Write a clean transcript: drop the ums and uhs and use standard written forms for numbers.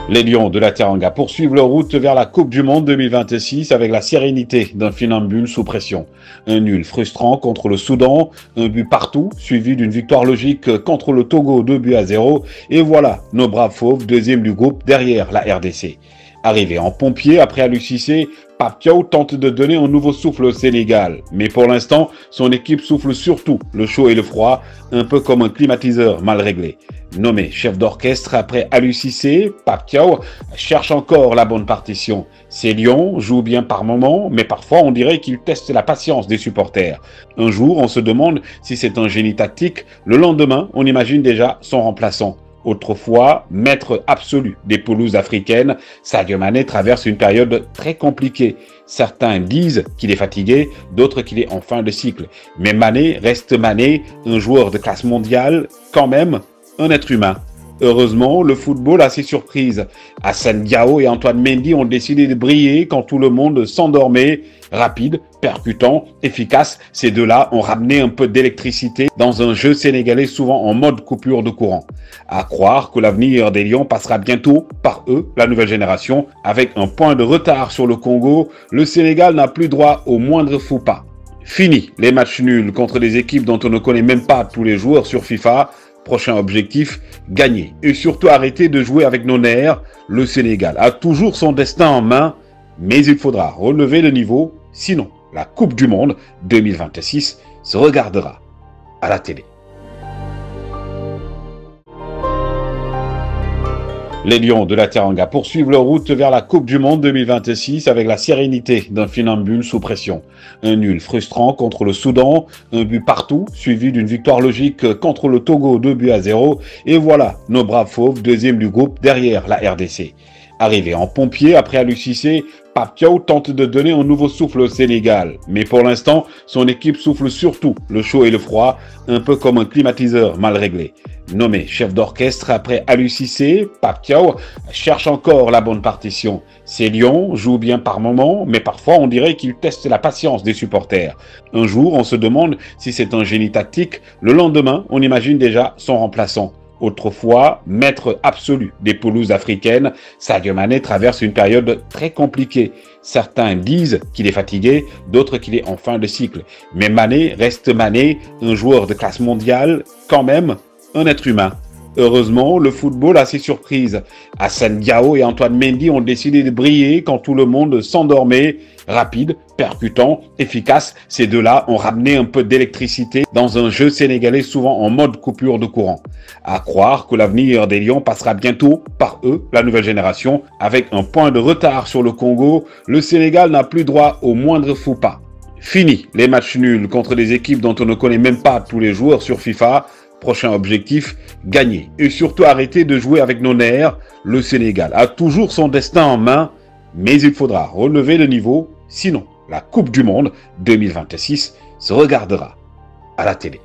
Les Lions de la Teranga poursuivent leur route vers la Coupe du Monde 2026 avec la sérénité d'un funambule sous pression. Un nul frustrant contre le Soudan, un but partout, suivi d'une victoire logique contre le Togo 2-0. Et voilà, nos braves fauves, deuxième du groupe, derrière la RDC. Arrivé en pompier après Aliou Cissé, Pape Thiaw tente de donner un nouveau souffle au Sénégal. Mais pour l'instant, son équipe souffle surtout le chaud et le froid, un peu comme un climatiseur mal réglé. Nommé chef d'orchestre après Aliou Cissé, Pape Thiaw cherche encore la bonne partition. Ces Lions jouent bien par moments, mais parfois on dirait qu'ils testent la patience des supporters. Un jour, on se demande si c'est un génie tactique. Le lendemain, on imagine déjà son remplaçant. Autrefois, maître absolu des pelouses africaines, Sadio Mané traverse une période très compliquée. Certains disent qu'il est fatigué, d'autres qu'il est en fin de cycle. Mais Mané reste Mané, un joueur de classe mondiale, quand même un être humain. Heureusement, le football a ses surprises. Assane Diao et Antoine Mendy ont décidé de briller quand tout le monde s'endormait. Rapide, percutant, efficace, ces deux-là ont ramené un peu d'électricité dans un jeu sénégalais souvent en mode coupure de courant. À croire que l'avenir des Lions passera bientôt par eux, la nouvelle génération. Avec un point de retard sur le Congo, le Sénégal n'a plus droit au moindre faux pas. Fini les matchs nuls contre des équipes dont on ne connaît même pas tous les joueurs sur FIFA. Prochain objectif, gagner. Et surtout arrêter de jouer avec nos nerfs. Le Sénégal a toujours son destin en main, mais il faudra relever le niveau, sinon la Coupe du Monde 2026 se regardera à la télé. Les Lions de la Teranga poursuivent leur route vers la Coupe du Monde 2026 avec la sérénité d'un funambule sous pression. Un nul frustrant contre le Soudan, un but partout, suivi d'une victoire logique contre le Togo 2-0. Et voilà, nos braves fauves, deuxième du groupe, derrière la RDC. Arrivé en pompier après Aliou Cissé, Pape Thiaw tente de donner un nouveau souffle au Sénégal. Mais pour l'instant, son équipe souffle surtout le chaud et le froid, un peu comme un climatiseur mal réglé. Nommé chef d'orchestre après Aliou Cissé, Pape Thiaw cherche encore la bonne partition. Ces Lions jouent bien par moments, mais parfois on dirait qu'ils testent la patience des supporters. Un jour, on se demande si c'est un génie tactique. Le lendemain, on imagine déjà son remplaçant. Autrefois, maître absolu des pelouses africaines, Sadio Mané traverse une période très compliquée. Certains disent qu'il est fatigué, d'autres qu'il est en fin de cycle. Mais Mané reste Mané, un joueur de classe mondiale, quand même un être humain. Heureusement, le football a ses surprises. Assane Diao et Antoine Mendy ont décidé de briller quand tout le monde s'endormait. Rapide, percutant, efficace, ces deux-là ont ramené un peu d'électricité dans un jeu sénégalais souvent en mode coupure de courant. À croire que l'avenir des Lions passera bientôt par eux, la nouvelle génération. Avec un point de retard sur le Congo, le Sénégal n'a plus droit au moindre faux pas. Fini les matchs nuls contre des équipes dont on ne connaît même pas tous les joueurs sur FIFA. Prochain objectif, gagner. Et surtout arrêter de jouer avec nos nerfs. Le Sénégal a toujours son destin en main, mais il faudra relever le niveau, sinon la Coupe du Monde 2026 se regardera à la télé.